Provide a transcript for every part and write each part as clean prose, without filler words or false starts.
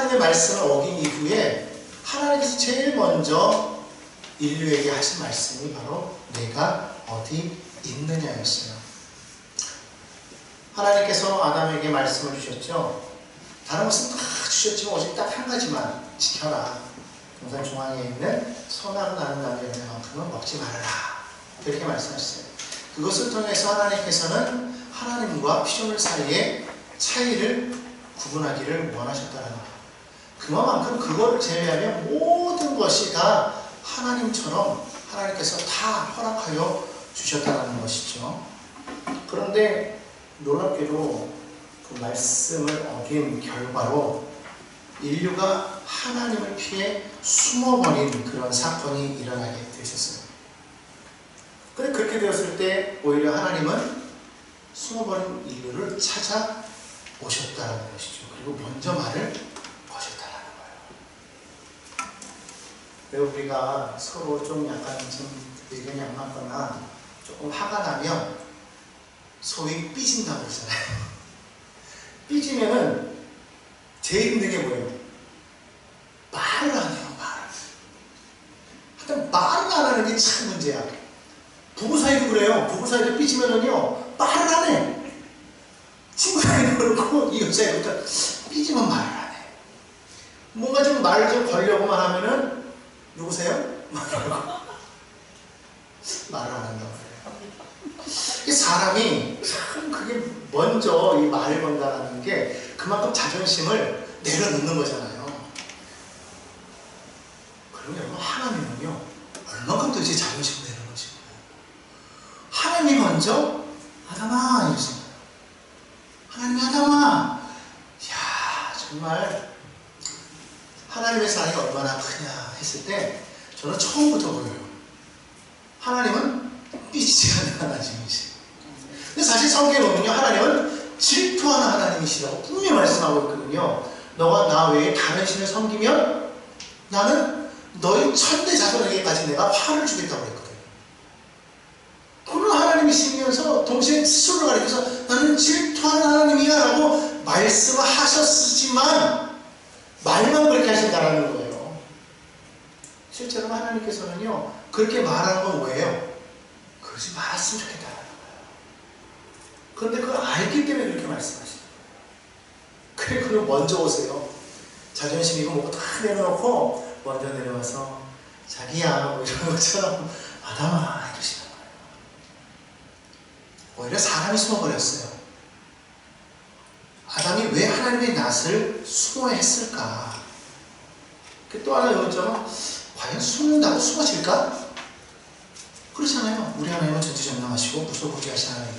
하나님의 말씀을 어긴 이후에 하나님께서 제일 먼저 인류에게 하신 말씀이 바로 내가 어디 있느냐였어요. 하나님께서 아담에게 말씀을 주셨죠. 다른 것은 다 주셨지만 오직 딱 한 가지만 지켜라. 동산 중앙에 있는 선하고 나는 나무의 만큼은 먹지 말아라. 그렇게 말씀하셨어요. 그것을 통해서 하나님께서는 하나님과 피조물 사이의 차이를 구분하기를 원하셨다는 거예요. 그만큼 그거를 제외하면 모든 것이 다 하나님처럼 하나님께서 다 허락하여 주셨다는 것이죠. 그런데 놀랍게도 그 말씀을 어긴 결과로 인류가 하나님을 피해 숨어버린 그런 사건이 일어나게 되셨어요. 그런데 그렇게 되었을 때 오히려 하나님은 숨어버린 인류를 찾아오셨다는 것이죠. 그리고 먼저 말을 거셨다는 거예요. 왜 우리가 서로 좀 약간 좀 의견이 안 맞거나 조금 화가 나면 소위 삐진다고 그러잖아요. 삐지면은 제일 힘든 게 뭐예요? 말을 안 해요, 말을. 하여튼 말을 안 하는 게 참 문제야. 부부 사이도 그래요. 부부 사이도 삐지면은요, 말을 안 해. 친구 사이도 그렇고, 이 여자애부터 삐지면 말을 안 해. 뭔가 좀 말을 좀 걸려고만 하면은, 누구세요? 말을 안 한다고 그래요. 사람이 참 그게 먼저 이 말을 건다는 게 그만큼 자존심을 내려놓는 거잖아요. 그럼 여러분, 하나님은요, 얼마큼 도대체 자존심을 내려놓으시고, 하나님이 먼저, 아담아, 이러시는 거예요. 하나님이 아담아, 이야, 정말, 하나님의 사랑이 얼마나 크냐 했을 때, 저는 처음부터 보여요. 하나님은 삐지지 않는 하나님이시죠. 근데 사실 성경에 보면요, 하나님은 질투하는 하나님이시라고 분명히 말씀하고 있거든요. 너가 나 외에 다른 신을 섬기면 나는 너희 천대 자손에게까지 내가 화를 주겠다고 했거든요. 그런 하나님이시면서 동시에 스스로를 가리켜서 나는 질투하는 하나님이야 라고 말씀을 하셨지만 말만 그렇게 하신다는 거예요. 실제로 하나님께서는요, 그렇게 말하는 건 뭐예요? 그러지 말았으면 좋겠다는 거예요. 그런데 그걸 알기 때문에 그렇게 말씀하시는 거예요. 그래, 그럼 먼저 오세요. 자존심이고 뭐고 다 내려놓고 먼저 내려와서 자기야 뭐 이런 것처럼 아담아 이러시는 거예요. 오히려 사람이 숨어버렸어요. 아담이 왜 하나님의 낯을 수모했을까? 또 하나 요점은 과연 숨는다고 숨어질까? 그렇잖아요. 우리 하나님은 전지전능하시고 무소부지하신 하나님.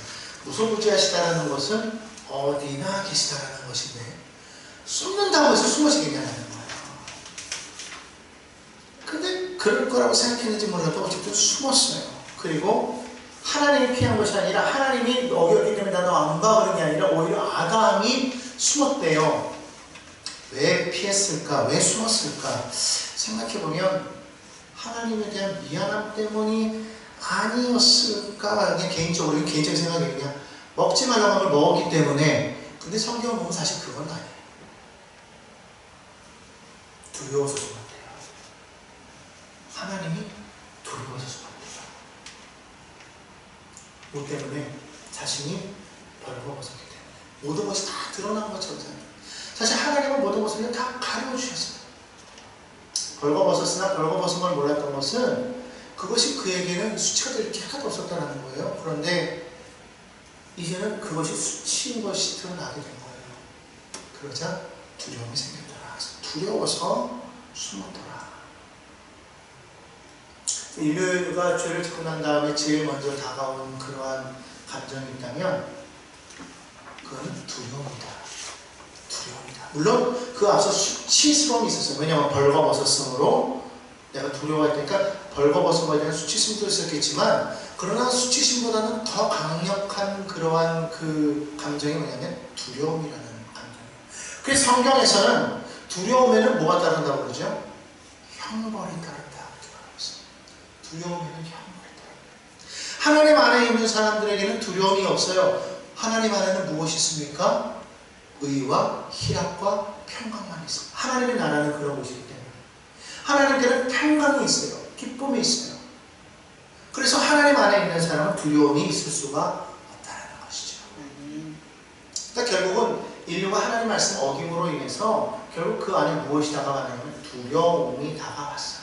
무소부지하시다라는 것은 어디나 계시다라는 것인데 숨는다고 해서 숨어지겠냐는 거예요. 근데 그럴 거라고 생각했는지 몰라도 어쨌든 숨었어요. 그리고 하나님이 피한 것이 아니라 하나님이 어겼기 때문에 나 너 안 봐 그런 게 아니라 오히려 아담이 숨었대요. 왜 피했을까? 왜 숨었을까? 생각해보면 하나님에 대한 미안함 때문이 아니었을까? 그냥 개인적으로, 개인적인 생각이 그냥 먹지 말라고 한 걸 먹었기 때문에. 근데 성경을 보면 사실 그건 아니에요. 두려워서 숨었대요. 하나님이 두려워서 숨었대요. 뭐 때문에? 자신이 벌거벗었기 때문에. 모든 것이 다 드러난 것처럼 생각해요. 사실 하나님은 모든 것을 다 가려주셨어요. 벌거벗었으나 벌거벗은 걸 몰랐던 것은 그것이 그에게는 수치가 될 게 하나도 없었다는 거예요. 그런데 이제는 그것이 수치인 것이 드러나게 된 거예요. 그러자 두려움이 생겼더라. 두려워서 숨었더라. 인류가 죄를 짓고 난 다음에 제일 먼저 다가온 그러한 감정이 있다면 그건 두려움이다. 두려움이다. 물론 그 앞서 수치스러움이 있었어요. 왜냐하면 벌거벗었으므로 내가 두려워했으니까 벌거벗은 거에 대한 수치심도 있었겠지만, 그러나 수치심보다는 더 강력한 그러한 그 감정이 뭐냐면 두려움이라는 감정이에요. 그래서 성경에서는 두려움에는 뭐가 따른다고 그러죠? 형벌이 따른다. 두려움에는 형벌이 따른다. 하나님 안에 있는 사람들에게는 두려움이 없어요. 하나님 안에는 무엇이 있습니까? 의와 희락과 평강만 있습니다. 하나님의 나라는 그런 곳이기 때문에 하나님께는 평강이 있어요. 기쁨이 있어요. 그래서 하나님 안에 있는 사람은 두려움이 있을 수가 없다는 것이죠. 그러니까 결국은 인류가 하나님 말씀 어김으로 인해서 결국 그 안에 무엇이 다가왔냐면 두려움이 다가왔어요.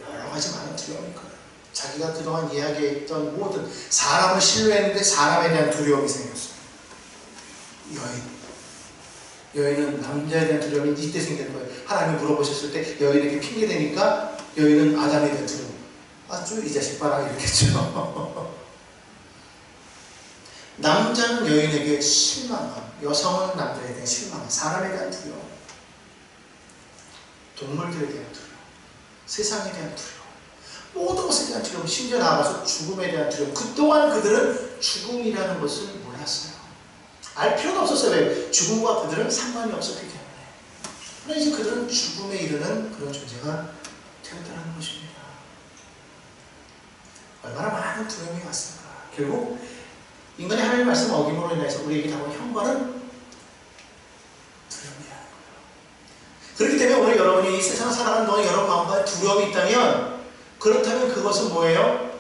여러 가지 많은 두려움이 있거든요. 자기가 그동안 이야기했던 모든 사람을 신뢰했는데 사람에 대한 두려움이 생겼어요. 여인은 남자에 대한 두려움이 이때 생기는 거예요. 하나님이 물어보셨을 때 여인에게 핑계대니까 여인은 아담에 대한 두려움. 아주 이 자식 봐라 이랬겠죠. 남자는 여인에게 실망함, 여성은 남자에 대한 실망함, 사람에 대한 두려움, 동물들에 대한 두려움, 세상에 대한 두려움, 모든 것에 대한 두려움, 심지어 나아가서 죽음에 대한 두려움. 그동안 그들은 죽음이라는 것을 몰랐어요. 알 필요는 없었어요. 왜? 죽음과 그들은 상관이 없었기 때문에. 그러나 이제 그들은 죽음에 이르는 그런 존재가 되었다는 것입니다. 얼마나 많은 두려움이 왔을까. 결국 인간이 하나님의 말씀 어김으로 인해서 우리에게 다가온 형벌은 두려움이라는 거예요. 그렇기 때문에 오늘 여러분이 이 세상을 살아가는 동안 여러분 마음과 두려움이 있다면 그렇다면 그것은 뭐예요?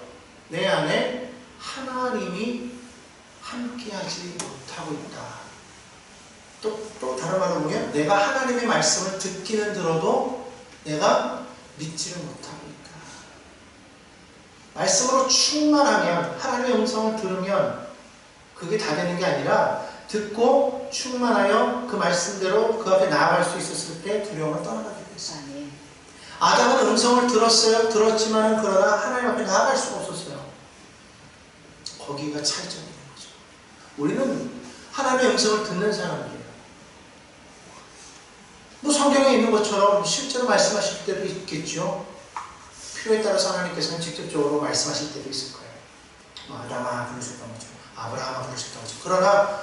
내 안에 하나님이 함께하지 못하고 있다. 또 다른 말로 보면 내가 하나님의 말씀을 듣기는 들어도 내가 믿지를 못하고 있다. 말씀으로 충만하면 하나님의 음성을 들으면 그게 다 되는 게 아니라 듣고 충만하여 그 말씀대로 그 앞에 나아갈 수 있었을 때 두려움을 떠나가게 됐어요. 아담은 음성을 들었어요. 들었지만 그러나 하나님 앞에 나아갈 수가 없었어요. 거기가 차이점이 있는 거죠. 우리는 하나님의 음성을 듣는 사람이에요. 뭐 성경에 있는 것처럼 실제로 말씀하실 때도 있겠죠. 필요에 따라서 하나님께서는 직접적으로 말씀하실 때도 있을 거예요. 아담아 부르셨던 거죠. 아브라함아 부르셨던 거죠. 그러나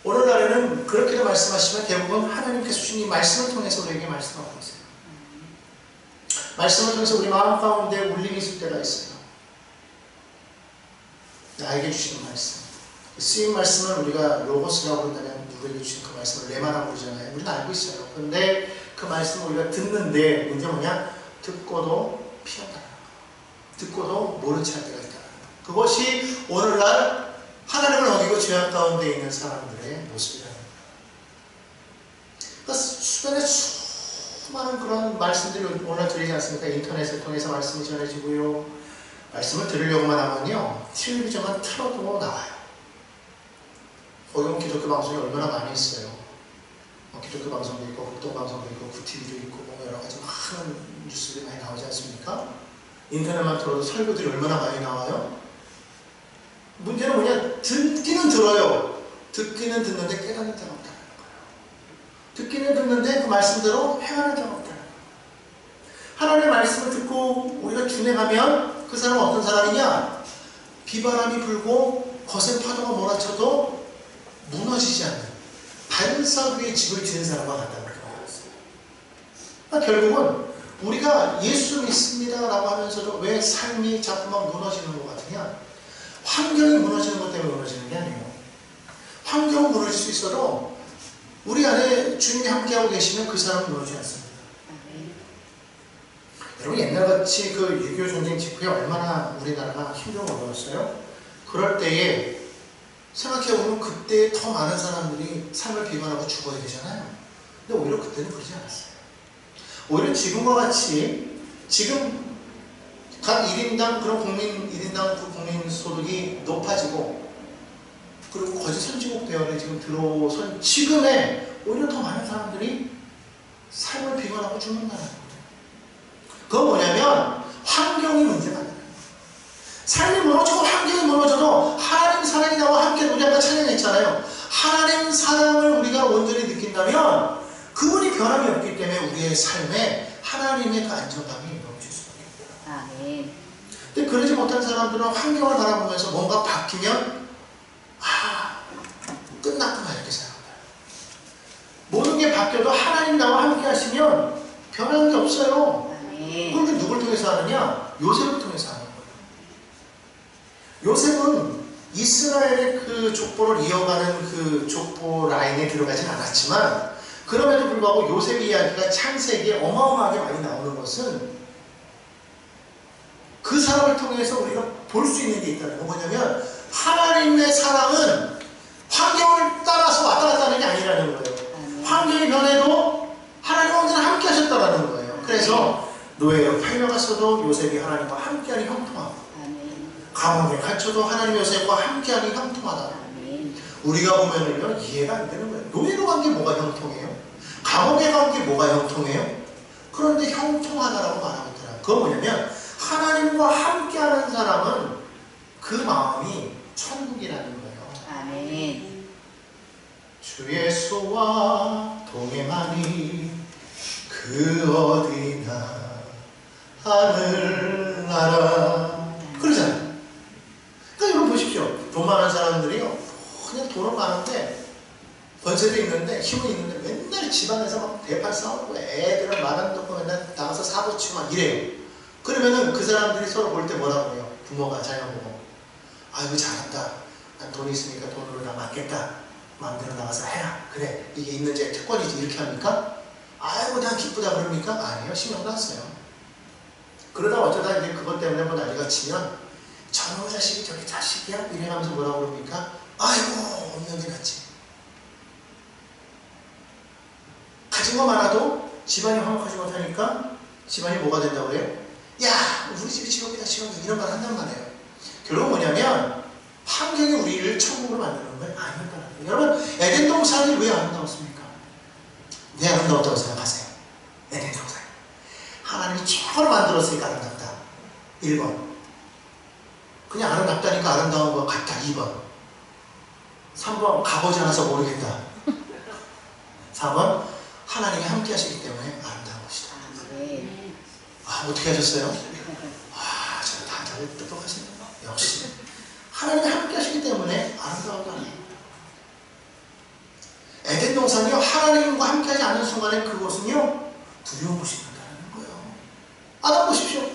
오늘날에는 그렇게도 말씀하시면 대부분 하나님께서 주신 이 말씀을 통해서 우리에게 말씀하고 있어요. 말씀을 통해서 우리 마음 가운데 울림이 있을 때가 있어요. 나에게 주시는 말씀. 쓰임 말씀을 우리가 로고스라고 부른다면 누구에게 주신 그 말씀을 레마라고 부르잖아요. 우리는 알고 있어요. 그런데 그 말씀을 우리가 듣는데 문제가 뭐냐? 듣고도 피한다. 듣고도 모른 채 할 때가 있다. 그것이 오늘날 하나님을 어기고 죄악 가운데 있는 사람들의 모습이라는 거예요. 그러니까 주변에 수많은 그런 말씀들이 오늘 들리지 않습니까? 인터넷을 통해서 말씀이 전해지고요. 말씀을 들으려고만 하면요. 텔레비전만 틀어도 나와요. 거기 기독교 방송이 얼마나 많이 있어요. 기독교 방송도 있고, 극동방송도 있고, 구TV도 있고, 뭐 여러 가지 많은 뉴스들이 많이 나오지 않습니까? 인터넷만 틀어도 설교들이 얼마나 많이 나와요? 문제는 뭐냐? 듣기는 들어요. 듣기는 듣는데 깨닫는 데가 없다는 거예요. 듣기는 듣는데 그 말씀대로 행하는 데가 없다는 거예요. 하나님의 말씀을 듣고 우리가 준행하면 그 사람은 어떤 사람이냐? 비바람이 불고 거센 파도가 몰아쳐도 무너지지 않는 반석 위에 집을 지은 사람과 같다는 그렇게 말했어요. 그러니까 결국은 우리가 예수 믿습니다라고 하면서도 왜 삶이 자꾸만 무너지는 것 같으냐? 환경이 무너지는 것 때문에 무너지는 게 아니에요. 환경은 무너질 수 있어도 우리 안에 주님이 함께하고 계시면 그 사람은 무너지지 않습니다. 여러분 옛날같이 그 6.25 전쟁 직후에 얼마나 우리나라가 힘들고 어려웠어요? 그럴 때에 생각해보면 그때 더 많은 사람들이 삶을 비관하고 죽어야 되잖아요. 근데 오히려 그때는 그러지 않았어요. 오히려 지금과 같이 지금 각 1인당 그런 국민 1인당 그 국민 소득이 높아지고 그리고 거짓 선진국 대열에 지금 들어선 지금에 오히려 더 많은 사람들이 삶을 비관하고 죽는다는 거예요. 그건 뭐냐면 환경이 문제가 아니에요. 삶이 무너지고 환경이 무너져도 하나님 사랑이 나와 함께 우리 아까 찬양했잖아요. 하나님 사랑을 우리가 온전히 느낀다면 그분이 변함이 없기 때문에 우리의 삶에 하나님의 그 안정감이 넘칠 수밖에 없어요. 아멘. 근데 그러지 못한 사람들은 환경을 바라보면서 뭔가 바뀌면 끝났구나 이렇게 생각해요. 모든 게 바뀌어도 하나님 나와 함께 하시면 변하는 게 없어요. 그걸 누굴 통해서 하느냐? 요셉을 통해서 하는 거예요. 요셉은 이스라엘의 그 족보를 이어가는 그 족보 라인에 들어가진 않았지만 그럼에도 불구하고 요셉 이야기가 창세기에 어마어마하게 많이 나오는 것은 그 사람을 통해서 우리가 볼 수 있는 게 있다는 거. 뭐냐면 하나님의 사랑은 환경을 따라서 왔다 갔다 하는 게 아니라는 거예요. 환경이 변해도 하나님은 언제나 함께 하셨다라는 거예요. 그래서 노예로 팔려갔어도 요셉이 하나님과 함께하니 형통하고, 감옥에 갇혀도 하나님 요셉과 함께하니 형통하다. 우리가 보면은요, 이해가 안 되는 거예요. 노예로 간 게 뭐가 형통해요? 감옥에 간 게 뭐가 형통해요? 그런데 형통하다라고 말하고 있더라고요. 그건 뭐냐면 하나님과 함께하는 사람은 그 마음이 천국이라는 거예요. 아멘. 주 예수와 동행하니 그 어디나 하늘나라. 그러잖아요. 그러니까 여러분 보십시오. 돈 많은 사람들이요, 그냥 돈은 많은데 번세도 있는데 힘은 있는데 맨날 집안에서 막 대판 싸우고 애들은 말안 듣고 맨날 나가서 사고 치고 막 이래요. 그러면은 그 사람들이 서로 볼 때 뭐라고 해요? 부모가 자녀 보고, 아이고 잘한다, 난 돈이 있으니까 돈으로 다 맞겠다, 마음대로 나가서 해라, 그래 이게 있는 제 특권이지, 이렇게 합니까? 아이고 난 기쁘다 그럽니까? 아니요, 신경도 안 써요. 그러다 어쩌다 이제 그것 때문에 뭐 난리가 치면 저놈의 자식이 저게 자식이야? 이래가면서 뭐라고 그럽니까? 아이고 없는 게 낫지. 가진 거 많아도 집안이 화목하지 못하니까 집안이 뭐가 된다고 그래요? 야 우리 집이 지옥이다 지옥이다, 이런 말 한단 말이에요. 결국 뭐냐면 환경이 우리를 천국으로 만드는 건 아니었다는 거예요. 여러분 에덴 동산이 왜 아름다웠습니까? 왜 아름다웠다고 생각하세요? 에덴 동산 하나님이 최고로 만들었으니까 아름답다. 1번. 그냥 아름답다니까 아름다운 것 같다. 2번. 3번. 가보지 않아서 모르겠다. 4번. 하나님이 함께 하시기 때문에 아름다운 것이다. 아, 어떻게 하셨어요? 아, 저는 다 다들 똑똑하시네요. 역시 하나님이 함께 하시기 때문에 아름다웠다는 거예요. 에덴 동산이요, 하나님과 함께 하지 않는 순간에 그것은요 두려운 것이 된다는 거예요. 아담 보십시오.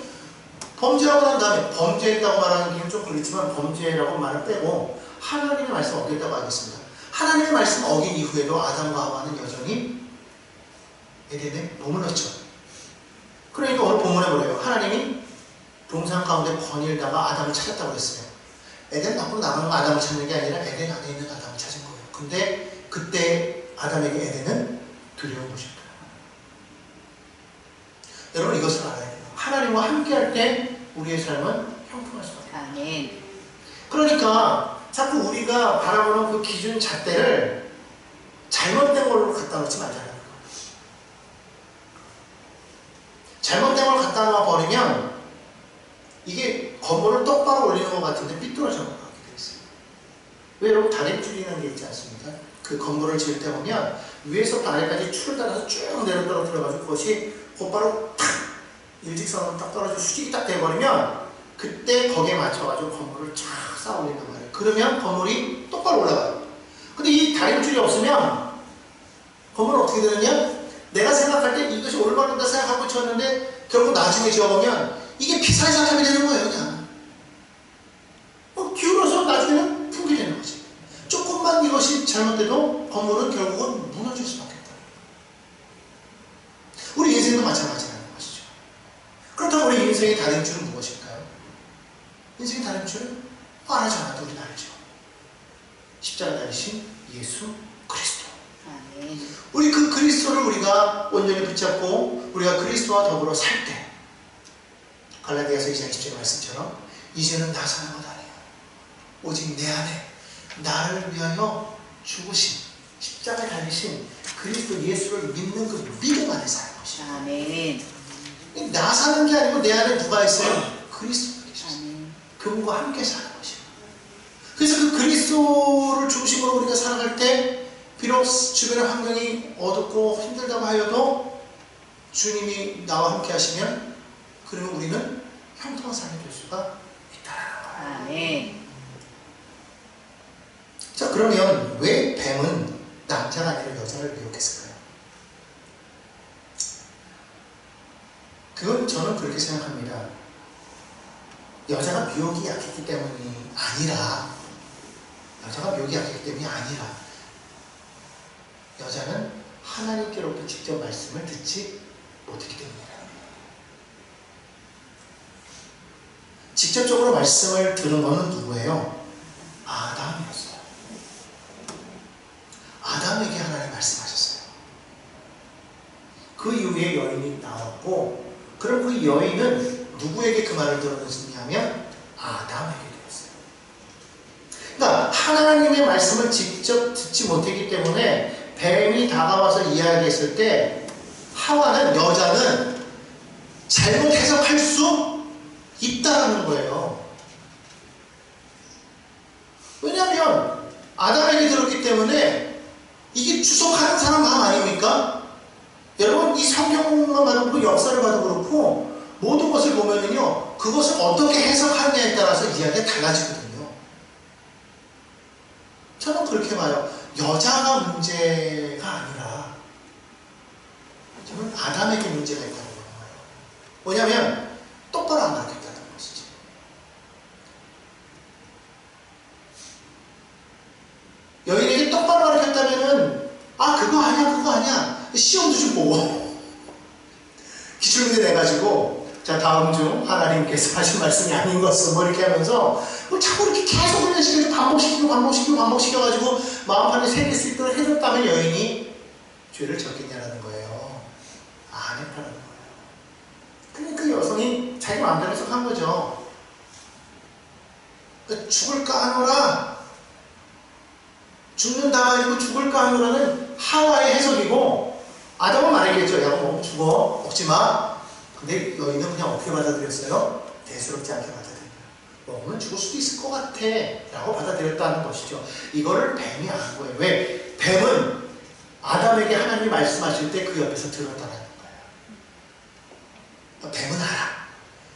범죄하고 난 다음에, 범죄했다고 말하기는 좀 그렇지만 범죄라고 말을 빼고 하나님의 말씀 어겼다고 하겠습니다. 하나님의 말씀 어긴 이후에도 아담과 하와는 여전히 에덴에 머물렀죠. 그러니까 오늘 본문에 뭐래요? 하나님이 동산 가운데 거닐다가 아담을 찾았다고 했어요. 에덴 밖으로 나가는 거 아담을 찾는 게 아니라 에덴 안에 있는 아담을 찾은 거예요. 근데 그때 아담에게 에덴은 두려운 곳이었다. 여러분 이것을 알아야 돼요. 하나님과 함께 할 때 우리의 삶은 형통할 수가 있어요. 아멘. 그러니까 자꾸 우리가 바라보는 그 기준 잣대를 잘못된 걸로 갖다 놓지 말자는 거예요. 잘못된 걸 갖다 놔 버리면 이게 건물을 똑바로 올리는 것 같은데 삐뚤어져 가게 돼 있어요. 왜 여러분 다림줄이라는 게 있지 않습니까? 그 건물을 지을 때 보면 위에서부터 아래까지 줄을 따라서 쭉 내려 떨어뜨려가지고 그것이 곧바로 탁 일직선으로 딱 떨어져 수직이 딱 돼버리면 그때 거기에 맞춰가지고 건물을 쫙 쌓아 올린단 말이에요. 그러면 건물이 똑바로 올라가요. 근데 이 다림줄이 없으면 건물은 어떻게 되느냐? 내가 생각할 때 이것이 올바른다 생각하고 쳤는데 결국 나중에 지어보면 이게 피살사람이 되는 거예요. 그냥 기울어서 나중에는 붕괴되는 거지. 조금만 이것이 잘못돼도 건물은 결국은 무너질 수밖에 없다. 우리 인생도 마찬가지라는 것이죠. 그렇다면 우리 인생의 다림줄은 무엇일까요? 인생의 다림줄은 말하지 않아도 우리는 알죠. 십자가 달리신 예수 그리스도. 우리 그 그리스도를 우리가 온전히 붙잡고 우리가 그리스도와 더불어 살 때, 갈라디아서 2장 10절 말씀처럼 이제는 나 사는 것 아니에요. 오직 내 안에 나를 위하여 죽으신, 십자가에 달리신 그리스도 예수를 믿는 그 믿음 안에 사는 것이에요. 아멘. 나 사는 게 아니고 내 안에 누가 있어요? 그리스도가 계셨어요. 그분과 함께 사는 것이에요. 그래서 그 그리스도를 중심으로 우리가 살아갈 때 비록 주변의 환경이 어둡고 힘들다고 하여도 주님이 나와 함께 하시면 그러면 우리는 형통한 삶이 될 수가 있다라는 거예요. 아멘. 자, 그러면 왜 뱀은 남자가 아니라 여자를 미혹했을까요? 그건 저는 그렇게 생각합니다. 여자가 미혹이 약했기 때문이 아니라, 여자는 하나님께로부터 직접 말씀을 듣지 못했기 때문이다. 직접적으로 말씀을 들은 것은 누구예요? 아담이었어요. 아담에게 하나님 말씀하셨어요. 그 이후에 여인이 나왔고, 그럼 그 여인은 누구에게 그 말을 들었느냐면 아담에게 들었어요. 그러니까 하나님의 말씀을 직접 듣지 못했기 때문에 뱀이 다가와서 이야기했을 때 하와는, 여자는 잘못 해석할 수 있다라는 거예요. 왜냐하면 아담에게 들었기 때문에 이게 주석하는 사람 마음 아닙니까? 여러분, 이 성경만 봐도 그렇고 역사를 봐도 그렇고 모든 것을 보면은요, 그것을 어떻게 해석하느냐에 따라서 이야기가 달라지거든요. 저는 그렇게 봐요. 여자가 문제가 아니라 저는 아담에게 문제가 있다고 보는 거예요. 왜냐하면 똑바로 안 가르쳤다는 것이죠. 여인에게 똑바로 가르쳤다면은 그거 아니야, 그거 아니야. 시험도 좀 보고 기출문제 내가지고 자, 다음 중 하나님께서 하신 말씀이 아닌 것은 뭐 이렇게 하면서 자꾸 이렇게 계속 훈련시켜서 반복시켜가지고 마음판에 새길 수 있도록 해줬다면 여인이 죄를 졌겠냐라는 거예요. 안 했다는 거예요. 그러니까 그 여성이 자기 마음대로 해석한 거죠. 죽을까 하노라, 죽는다 아니고 죽을까 하노라는 하와의 해석이고, 아담은 말했겠죠. 야, 먹으면 죽어, 먹지마. 근데 여인은 그냥 어떻게 받아들였어요? 대수롭지 않게 받아들여요. 먹으면 죽을 수도 있을 것 같아 라고 받아들였다는 것이죠. 이거를 뱀이 안 거예요. 왜? 뱀은 아담에게 하나님이 말씀하실 때 그 옆에서 들었다는 거예요. 뱀은 알아.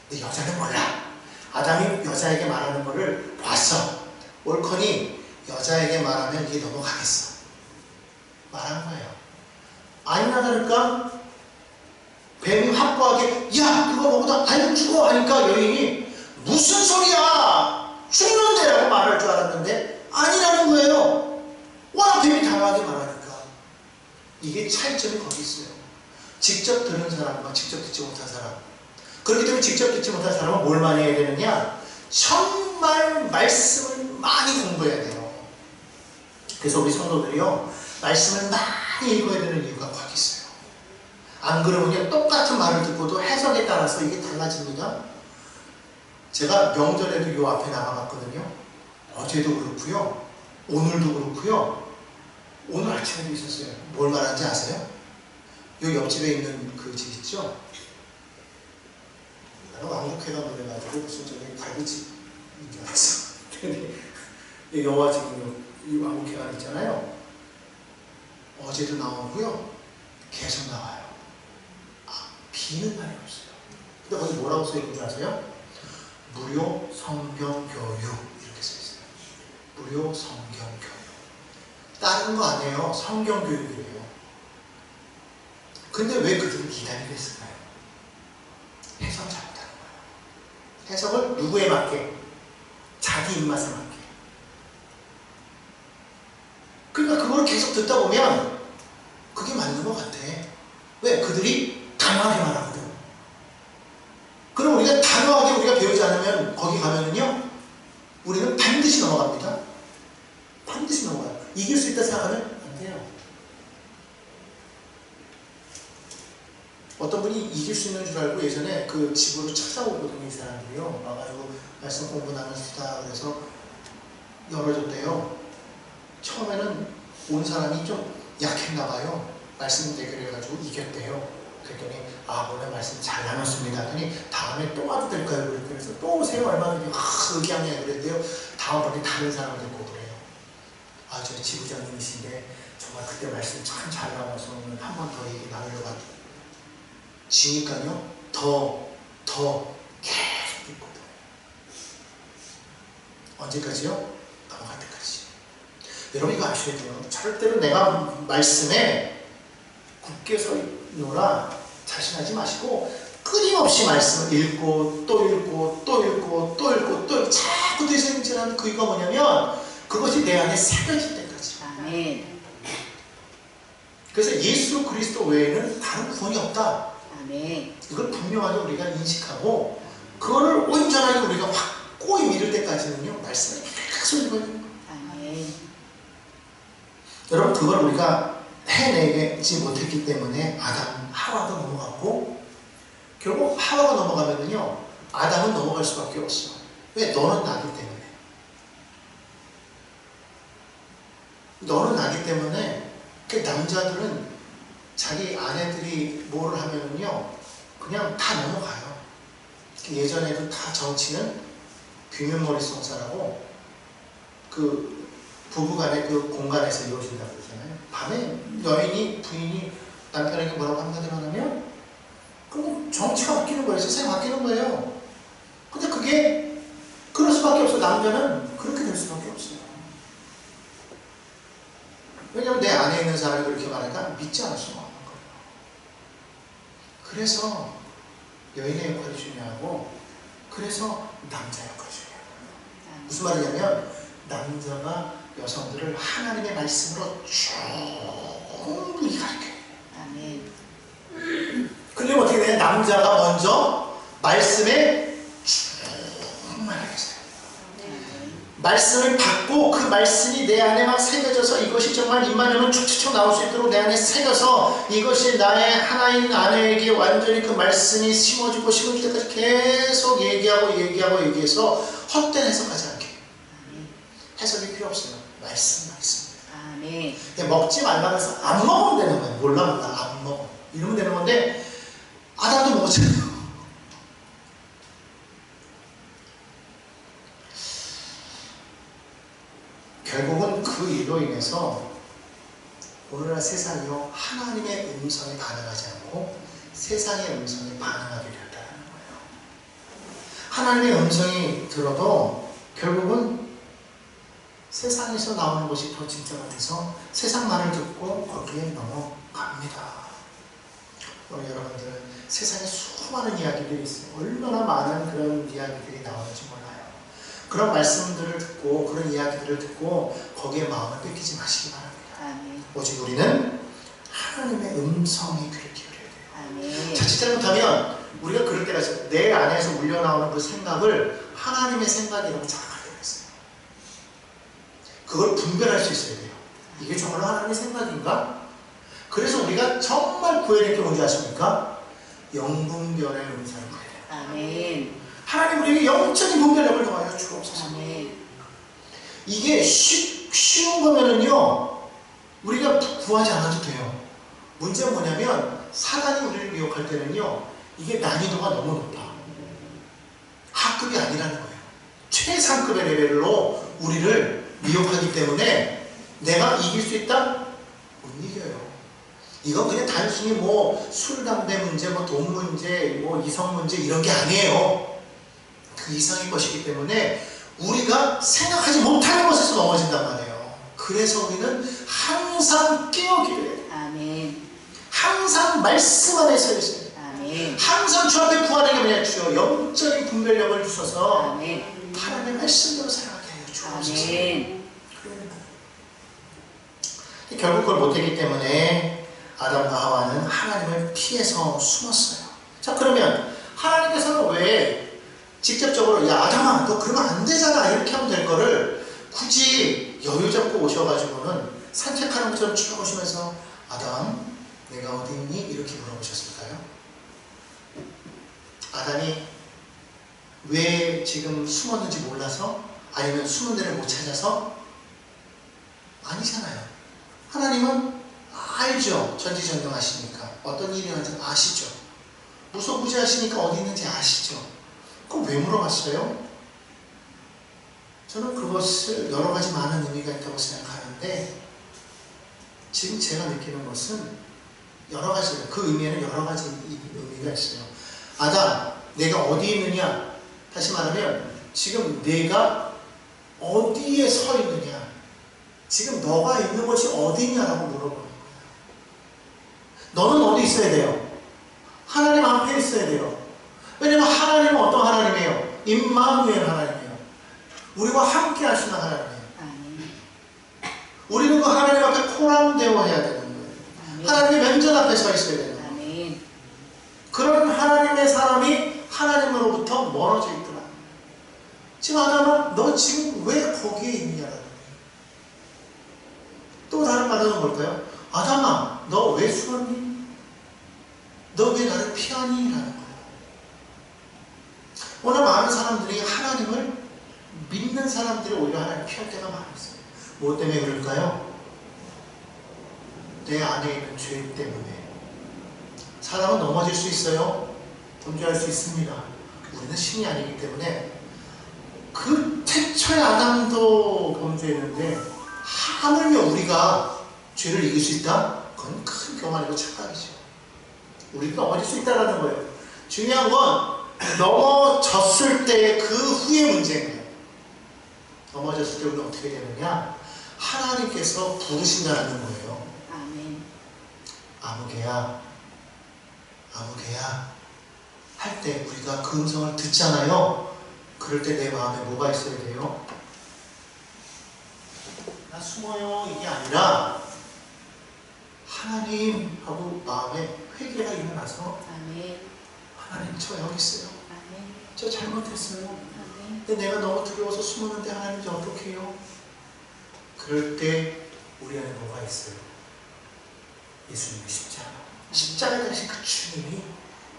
근데 여자는 몰라. 아담이 여자에게 말하는 거를 봤어. 옳거니 여자에게 말하면 이게 넘어가겠어. 말한 거예요. 아니나 다를까? 뱀이 확고하게 야, 그거 먹어도 안 죽어 하니까 여인이 무슨 소리야, 죽는데 라고 말할 줄 알았는데 아니라는 거예요. 와, 뱀이 당하게 말하니까. 이게 차이점이 거기 있어요. 직접 들은 사람과 직접 듣지 못한 사람. 그렇기 때문에 직접 듣지 못한 사람은 뭘 많이 해야 되느냐? 정말 말씀을 많이 공부해야 돼요. 그래서 우리 성도들이요, 말씀을 많이 읽어야 되는 이유가 거기 있어요. 안 그러면 똑같은 말을 듣고도 해석에 따라서 이게 달라집니다. 제가 명절에도 요 앞에 나가봤거든요. 어제도 그렇고요, 오늘도 그렇고요, 오늘 아침에도 있었어요. 뭘 말하는지 아세요? 요 옆집에 있는 그 집 있죠? 왕국회가 그래가지고 무슨 저기 갈비집인 줄 알았어. 근데 여와 지금 이 왕국회가 있잖아요. 어제도 나오고요, 계속 나와요. 비는 날이 없어요. 근데 거기 뭐라고 써있는 줄 아세요? 무료 성경 교육 이렇게 써있어요. 무료 성경 교육. 다른 거 아니에요. 성경 교육이래요. 근데 왜 그들은 기다리게 했을까요? 해석 잘못하는 거예요. 해석을 누구에 맞게? 자기 입맛에 맞게. 그러니까 그걸 계속 듣다 보면 그게 맞는 것 같아. 왜? 그들이 단호하게 말하거든. 그럼 우리가 단호하게 우리가 배우지 않으면 거기 가면은요, 우리는 반드시 넘어갑니다. 반드시 넘어가요. 이길 수 있다 생각하면 안 돼요. 어떤 분이 이길 수 있는 줄 알고 예전에 그 집으로 찾아오거든요. 이 사람들이요. 와가지고 말씀 공부 나눠주다 그래서 열어줬대요. 처음에는 온 사람이 좀 약했나 봐요. 말씀 대결해가지고 이겼대요. 그랬더니 오늘 말씀 잘 나눴습니다. 그랬더니 다음에 또 와도 될까요? 그래서 또 오세요. 얼마나 의기양양 그랬대요. 다음번에 다른 사람을 데리고 오래요. 저 지부장님이신데 정말 그때 말씀 참 잘 나눠서 오늘 한 번 더 얘기 나누려고 하죠. 지니까요, 더 계속 듣거든. 언제까지요? 넘어갈 때까지. 여러분 이거 아셔야 돼요. 절대로 내가 말씀에 굳게 서 있노라 자신하지 마시고 끊임없이 말씀을 읽고 또 읽고 또 읽고 또 읽고 또 읽고 자꾸 되새김질하는 그 이유가 뭐냐면 그것이 내 안에 새겨질 때까지. 아멘. 그래서 예수 그리스도 외에는 다른 구원이 없다. 아멘. 이걸 분명하게 우리가 인식하고 그거를 온전하게 우리가 확고히 믿을 때까지는요 말씀을 계속 읽어야 돼요. 아멘. 여러분 그걸 우리가 해내지 못했기 때문에 아담, 하와도 넘어갔고 결국 하와가 넘어가면은요 아담은 넘어갈 수밖에 없어. 왜? 너는 나기 때문에. 너는 나기 때문에 그 남자들은 자기 아내들이 뭐를 하면은요 그냥 다 넘어가요. 예전에도 다 정치는 귀면머리 송사라고 그 부부간의 그 공간에서 이루어진다고 그러잖아요. 밤에 여인이 부인이 남편에게 뭐라고 한마디로 하면 그럼 정치가 바뀌는 거예요. 세상이 바뀌는 거예요. 근데 그게 그럴 수밖에 없어. 남자는 그렇게 될 수밖에 없어요. 왜냐면 내 안에 있는 사람이 그렇게 말하니까 믿지 않을 수가 없는 거예요. 그래서 여인의 역할이 중요하고 그래서 남자 역할이 중요해요. 무슨 말이냐면 남자가 여성들을 하나님의 말씀으로 충분히 가르쳐요. 아멘. 그러면 어떻게 돼? 남자가 먼저 말씀에 충만하게 살아요. 말씀을 받고 그 말씀이 내 안에 막 새겨져서 이것이 정말 입만 열면 촉촉 나올 수 있도록 내 안에 새겨서 이것이 나의 하나인 아내에게 완전히 그 말씀이 심어지고 심어질 때까지 계속 얘기해서 헛된 해석하지 않게. 해석이 필요 없어요. 말씀만 있습니다. 아멘. 먹지 말라고 해서 안 먹으면 되는 거예요. 몰라 안 먹어. 이러면 되는 건데 아담도 먹었잖아요. 결국은 그 일로 인해서 오늘날 세상이요 하나님의 음성에 반응하지 않고 세상의 음성에 반응하게 되었다는 거예요. 하나님의 음성이 들어도 결국은 세상에서 나오는 것이 더 진짜가 돼서 세상 말을 듣고 거기에 넘어갑니다. 오늘 여러분들은 세상에 수많은 이야기들이 있어요. 얼마나 많은 그런 이야기들이 나오는지 몰라요. 그런 말씀들을 듣고 그런 이야기들을 듣고 거기에 마음을 뺏기지 마시기 바랍니다. 아멘. 오직 우리는 하나님의 음성에 귀를 기울여야 돼요. 아멘. 자칫 잘못하면 우리가 그럴 때가 있어요. 내 안에서 울려나오는 그 생각을 하나님의 생각이라고 착각할 때가 있어요. 그걸 분별할 수 있어야 돼요. 이게 정말로 하나님의 생각인가? 그래서 우리가 정말 구해야 될 게 뭔지 아십니까? 영분별의 은사를 구해야 돼요. 아멘. 하나님 우리에게 영적인 분별력을 더하여 주옵소서. 아멘. 이게 쉬운 거면은요 우리가 구하지 않아도 돼요. 문제가 뭐냐면 사단이 우리를 미혹할 때는요 이게 난이도가 너무 높아. 하급이 아니라는 거예요. 최상급의 레벨로 우리를 미혹하기 때문에 내가 이길 수 있다? 못 이겨요. 이건 그냥 단순히 뭐 술, 담배 문제, 뭐 돈 문제, 뭐 이성 문제 이런 게 아니에요. 그 이상의 것이기 때문에 우리가 생각하지 못하는 것에서 넘어진단 말이에요. 그래서 우리는 항상 깨어기를 해요. 아멘. 항상 말씀 안에 서 있어요. 아멘. 항상 주 앞에 구하는 게 뭐냐? 주여 영적인 분별력을 주셔서 아멘. 하나님의 말씀대로 살아가게 해요. 주옵소서. 아멘. 결국 그걸 못했기 때문에 아담과 하와는 하나님을 피해서 숨었어요. 자 그러면 하나님께서는 왜 직접적으로 야 아담아 너 그러면 안 되잖아 이렇게 하면 될 거를 굳이 여유 잡고 오셔가지고는 산책하는 것처럼 쭉 오시면서 아담 내가 어디 있니? 이렇게 물어보셨을까요? 아담이 왜 지금 숨었는지 몰라서? 아니면 숨은 데를 못 찾아서? 아니잖아요. 하나님은 알죠. 전지전능하시니까 어떤 일이 하는지 아시죠. 무소부지하시니까 어디 있는지 아시죠. 그럼 왜 물어봤어요? 저는 그것을 여러 가지 많은 의미가 있다고 생각하는데 지금 제가 느끼는 것은 여러 가지, 그 의미에는 여러 가지 의미가 있어요. 아담, 내가 어디 있느냐? 다시 말하면 지금 내가 어디에 서 있느냐? 지금 너가 있는 곳이 어디냐라고 물어보는 거예요. 너는 어디 있어야 돼요? 하나님 앞에 있어야 돼요. 왜냐면 하나님은 어떤 하나님이에요? 임마누엘 하나님이에요. 우리와 함께 하시는 하나님이에요. 아멘. 우리는 그 하나님 앞에 포함되어 해야 되는 거예요. 하나님의 면전 앞에 서 있어야 되는 거예요. 아멘. 그런 하나님의 사람이 하나님으로부터 멀어져 있더라. 지금 아담아, 너 지금 왜 거기에 있느냐라는 거예요. 또 다른 말로는 뭘까요? 아담아, 너 왜 숨었니? 너 왜 나를 피하니? 라는 거예요. 오늘 많은 사람들이 하나님을 믿는 사람들이 오히려 하나님을 피할 때가 많았어요. 뭐 때문에 그럴까요? 내 안에 있는 죄 때문에. 사람은 넘어질 수 있어요. 범죄할 수 있습니다. 우리는 신이 아니기 때문에. 그 태초의 아담도 범죄했는데 하물며 우리가 죄를 이길 수 있다? 그건 큰 교만이고 착각이죠. 우리가 넘어질 수 있다는 거예요. 중요한 건 넘어졌을 때 그 후의 문제인 거예요. 넘어졌을 때 우리는 어떻게 되느냐? 하나님께서 부르신다는 거예요. 아멘. 아무개야, 아무개야 할 때 우리가 그 음성을 듣잖아요. 그럴 때 내 마음에 뭐가 있어야 돼요? 나 숨어요 이게 아니라 하나님 하고 마음에 회개가 일어나서 아멘. 하나님 저 여기 있어요. 아멘. 저 잘못했어요. 아멘. 근데 내가 너무 두려워서 숨었는데 하나님 저 어떻게 해요? 그럴 때 우리 안에 뭐가 있어요? 예수님의 십자가. 십자가 대신 그 주님이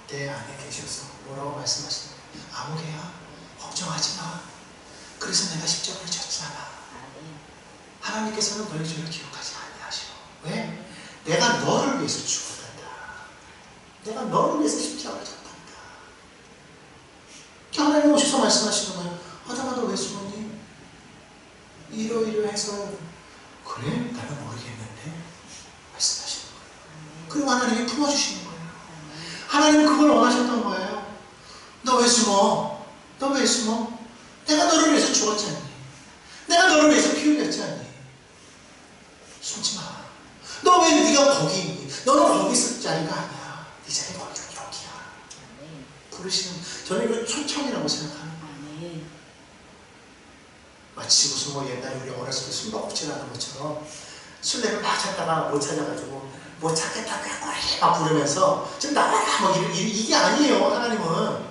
내 안에 계셔서 뭐라고 말씀하시는 거예요? 아무개야 걱정하지 마. 그래서 내가 십자가를 졌잖아. 아멘. 하나님께서는 너희 죄를 기억하지 아니하시오. 왜? 내가 너를 위해서 죽었단다. 내가 너를 위해서 십자가를 졌단다. 하나님 오셔서 말씀하시는 거예요. 아담아 너 왜 숨었니? 이러이러해서 그래? 나는 모르겠는데 말씀하시는 거예요. 그리고 하나님이 품어주시는 거예요. 하나님은 그걸 원하셨던 거예요. 너 왜 숨어? 너 왜 숨어? 내가 너를 위해서 죽었지 않니? 내가 너를 위해서 피 흘렸지 않니? 숨지 마. 너 왜 네가 거기 있니? 너는 거기 있을 자리가 아니야. 네 자리 거기가 여기야. 부르시는, 저는 이걸 초청이라고 생각합니다. 아멘. 마치 무슨 뭐 옛날에 우리 어렸을 때 숨바꼭질하는 것처럼 술래를 막 찾다가 못 찾아가지고 못 찾겠다 막 부르면서 좀 나와라 뭐 이게 아니에요. 하나님은,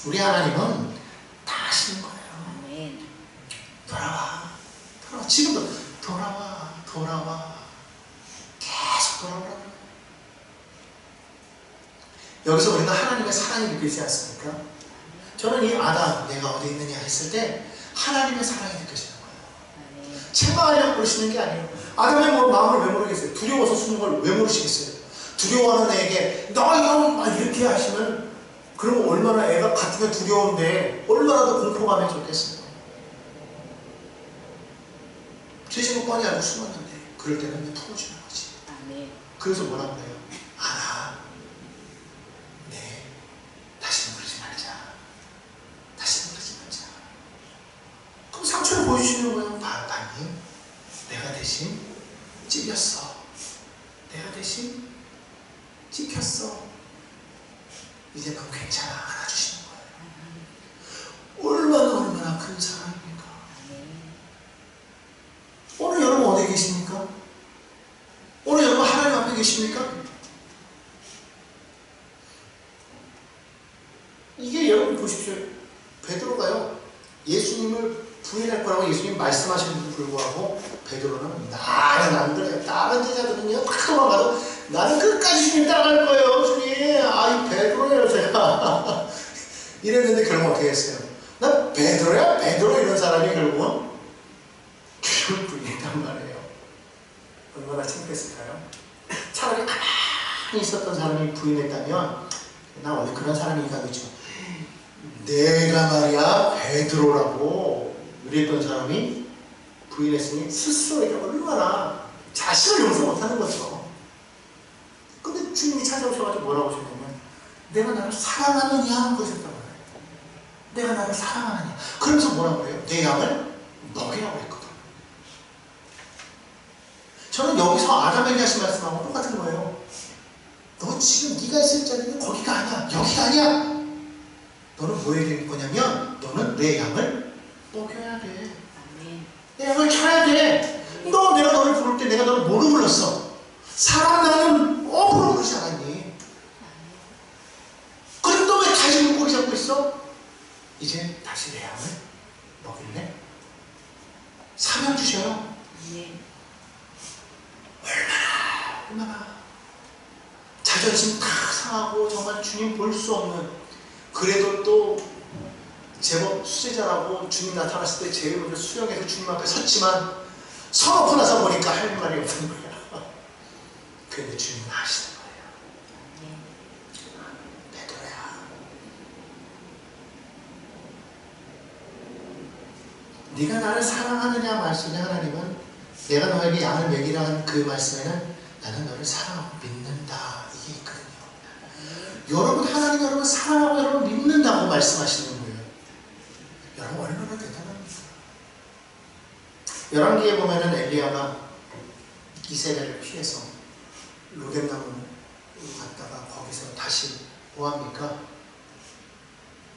우리 하나님은 다 하시는 거예요. 아멘. 돌아와, 돌아와. 지금도 돌아와, 돌아와. 계속 돌아오라고. 여기서 우리는 하나님의 사랑이 느껴지지 않습니까? 저는 이 아담, 내가 어디 있느냐 했을 때 하나님의 사랑이 느껴지는 거예요. 아멘. 책망하려고 그러시는 게 아니에요. 아담의 마음을 왜 모르겠어요? 두려워서 숨는 걸 왜 모르시겠어요? 두려워하는 애에게 너 이거 막 이렇게 하시면, 그러면 얼마나 애가 같으면 두려운데 얼마나 더 공포감이 좋겠어요. 죄짓고 뻔히 알고 숨었는데 그럴 때는 풀어주는 거지. 아멘. 그래서 뭐라고 그래요? 아나, 네, 다시는 그러지 말자. 다시는 그러지 말자. 그럼 상처를 보여주시는 거예요. 봤니? 내가 대신 찔렸어. 내가 대신 찝혔어. 이제 넌 괜찮아. 안아주시는 거예요. 얼마나 큰 사랑입니까? 오늘 여러분 어디 계십니까? 오늘 여러분 하나님 앞에 계십니까? 이게 여러분 보십시오. 베드로가요, 예수님을 부인할 거라고 예수님 말씀하시는데도 불구하고 베드로는 나는 안 그래요. 다른 제자들은요 다 도망가도 나는 끝까지 주님 따라갈 거예요. 주님, 아이 베드로예요 제가. 이랬는데 결국 어떻게 했어요? 나 베드로야? 베드로 이런 사람이 결국은 주님을 부인했단 말이에요. 얼마나 창피했을까요? 차라리 가만히 있었던 사람이 부인했다면, 나 원래 그런 사람이니까 그렇죠. 내가 말이야 베드로라고 이랬던 사람이 부인했으니 스스로에게 얼마나 자신을 용서 못하는 거죠. 근데 주님이 찾아오셔가지고 뭐라고 하셨냐면, 내가 나를 사랑하느냐 그러셨단 말이에요. 내가 나를 사랑하느냐. 그러면서 뭐라고 해요? 내 양을 먹이라고 했거든. 저는 여기서 아담에게 하신 말씀하고 똑같은 거예요. 너 지금 네가 있을 자리는 거기가 아니야. 여기가 아니야. 너는 뭐 해야 될 거냐면, 너는 내 양을 먹여야 돼. 아멘. 내 양을 쳐야 돼. 너, 내가 너를 부를 때 내가 너를 뭐로 불렀어? 사람 나는 억울로 그러지 않았니? 그럼 너 왜 다시 물고기 잡고 있어? 이제 다시 내 양을 먹일래? 사명 주셔요. 아멘. 얼마나 자존심 다 상하고 정말 주님 볼 수 없는, 그래도 또 제법 수제자라고 주님 나타났을 때 제일을 수영해서 주님 앞에 섰지만 서놓고 나서 보니까 할 말이 없는 거야. 그런데 주님은 하시는 거예요. 베드로야, 네가 나를 사랑하느냐 말씀에 하나님은 내가 너에게 양을 먹이라는 그 말씀에는 나는 너를 사랑하고 믿는다, 이게 있거든요. 여러분, 하나님 여러분 사랑하고 여러분 믿는다고 말씀하시는 거예요. 여러분 얼마나 대단합니까? 열왕기에 보면은 엘리야가 이세벨을 피해서 로뎀나무 갔다가 거기서 다시 뭐합니까?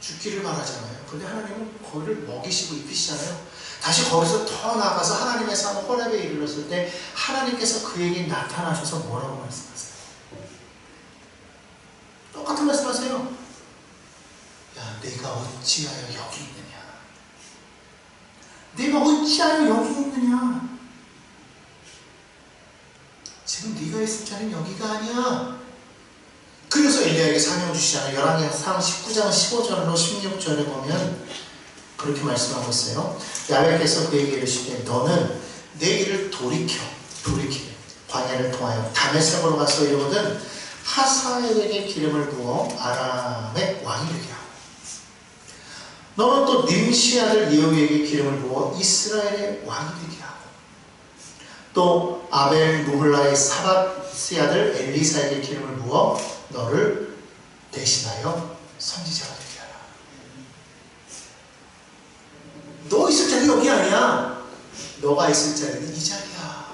죽기를 바라잖아요. 근데 하나님은 거기를 먹이시고 입히시잖아요. 다시 거기서 더 나아가서 하나님의 산 호렙에 이르렀을 때 하나님께서 그에게 나타나셔서 뭐라고 말씀하세요? 똑같은 말씀하세요. 야, 내가 어찌하여 여기 있느냐? 내가 어찌하여 여기 있느냐? 지금 네가 있을 자리는 여기가 아니야. 그래서 엘리야에게 사명 주시잖아요. 열왕기상 19장 15절로 16절에 보면 그렇게 말씀하고 있어요. 야훼께서 그에게 이르시되 너는 내 길을 돌이키게 광야를 통하여 다메섹으로 가서 이르거든 하사엘에게 기름을 부어 아람의 왕이 되게 하고 너는 또 nim시 아들 예후에게 기름을 부어 이스라엘의 왕이 되게 하고 또 아벨 무홀라의 사밧의 아들 엘리사에게 기름을 부어 너를 대신하여 선지자가 되게 하라. 너 있을 자리 여기 아니야. 너가 있을 자리는 이 자리야.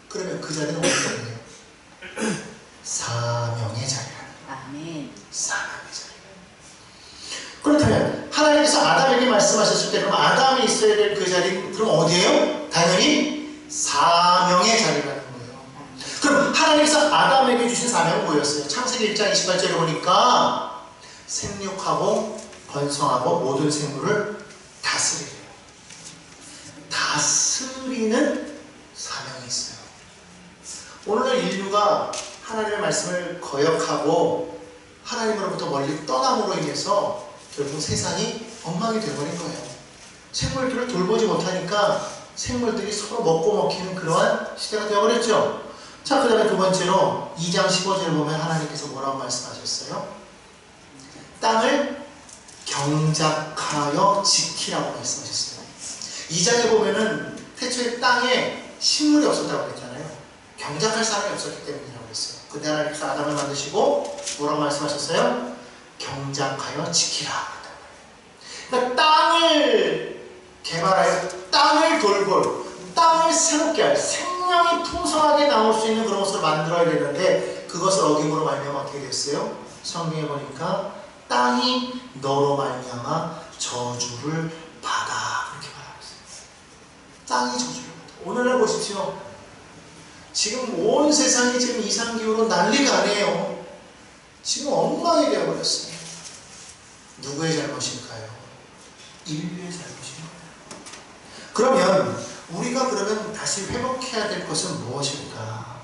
그러면 그 자리는 어디 자리예요? 사명의 자리라. 아멘. 사명의 자리. 그렇다면 하나님께서 아담에게 말씀하셨을 때 그럼 아담이 있어야 될 그 자리는 그럼 어디예요? 당연히 사명의 자리라는 거예요. 그럼 하나님께서 아담에게 주신 사명은 뭐였어요? 창세기 1장 28절에 보니까 생육하고 번성하고 모든 생물을 다스리래요. 다스리는 사명이 있어요. 오늘날 인류가 하나님의 말씀을 거역하고 하나님으로부터 멀리 떠남으로 인해서 결국 세상이 엉망이 되어버린 거예요. 생물들을 돌보지 못하니까 생물들이 서로 먹고 먹히는 그러한 시대가 되어버렸죠. 자, 그 다음에 두 번째로 2장 15절을 보면 하나님께서 뭐라고 말씀하셨어요? 땅을 경작하여 지키라고 말씀하셨어요. 2장에 보면은 태초에 땅에 식물이 없었다고 그랬잖아요. 경작할 사람이 없었기 때문이라고 그랬어요. 근데 하나님께서 아담을 만드시고 뭐라고 말씀하셨어요? 경작하여 지키라. 그러니까 땅을 개발하여 땅을 돌볼, 땅을 새롭게 할, 생명이 풍성하게 나올 수 있는 그런 것을 만들어야 되는데 그것을 어김으로 말미암아 어떻게 됐어요? 성경에 보니까 땅이 너로 말미암아 저주를 받아, 그렇게 말하고 있어요. 땅이 저주를 받아. 오늘날 보십시오. 지금 온 세상이 지금 이상기후로 난리가 아니에요. 지금 엉망이 되어버렸어요. 누구의 잘못일까요? 인류의 잘못인 거예요. 그러면 우리가 그러면 다시 회복해야 될 것은 무엇일까?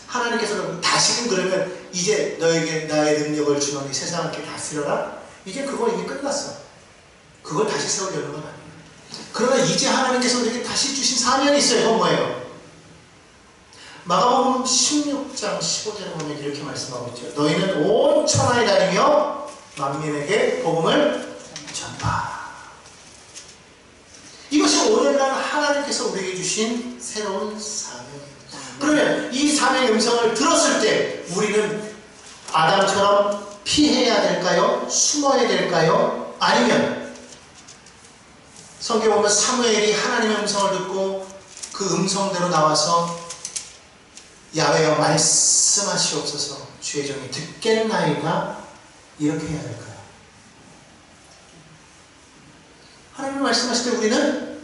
하나님께서 다시금 그러면 이제 너에게 나의 능력을 주노니 세상을 이렇게 다스려라? 이제 그거 이미 끝났어. 그걸 다시 세우려는 건 아니에요. 그러나 이제 하나님께서 우리에게 다시 주신 사명이 있어요. 그건 뭐예요? 마가복음 16장 15절에 보면 이렇게 말씀하고 있죠. 너희는 온 천하에 다니며 만민에게 복음을 전파. 이것이 오늘날 하나님께서 우리에게 주신 새로운 사명입니다. 그러면 이 사명의 음성을 들었을 때 우리는 아담처럼 피해야 될까요? 숨어야 될까요? 아니면 성경 보면 사무엘이 하나님의 음성을 듣고 그 음성대로 나와서 야훼여 말씀하시옵소서 주의 종이 듣겠나이다, 이렇게 해야 될까요? 하나님이 말씀하실 때 우리는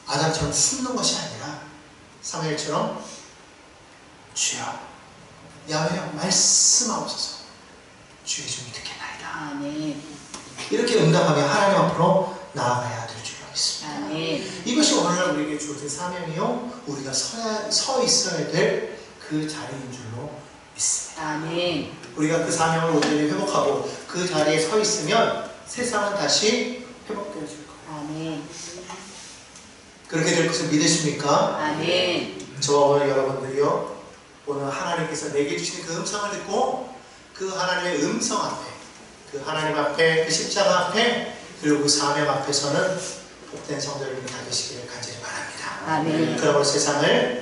아담처럼 숨는 것이 아니라 사무엘처럼 주여 야훼여 말씀하옵소서. 주의 종이 듣겠나이다. 아멘. 이렇게 응답하며 하나님 앞으로 나아가야 될 줄로 믿습니다. 아멘. 이것이 오늘날 우리에게 주어진 사명이요 우리가 서 있어야 될 그 자리인 줄로 믿습니다. 아멘. 우리가 그 사명을 온전히 회복하고 그 자리에 서 있으면 세상은 다시 회복되어질 거예요. 아멘. 그렇게 될 것을 믿으십니까? 아멘. 저와 오늘 여러분들이요 오늘 하나님께서 내게 주신 그 음성을 듣고 그 하나님의 음성 앞에 그 하나님 앞에 그 십자가 앞에 그리고 그 사명 앞에서는 복된 성도 여러분이 다 되시기를 간절히 바랍니다. 아멘. 그러므로 세상을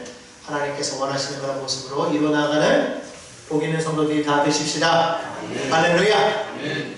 하나님께서 원하시는 그런 모습으로 이루어나가는 복 있는 성도들이 다 되십시다. 할렐루야.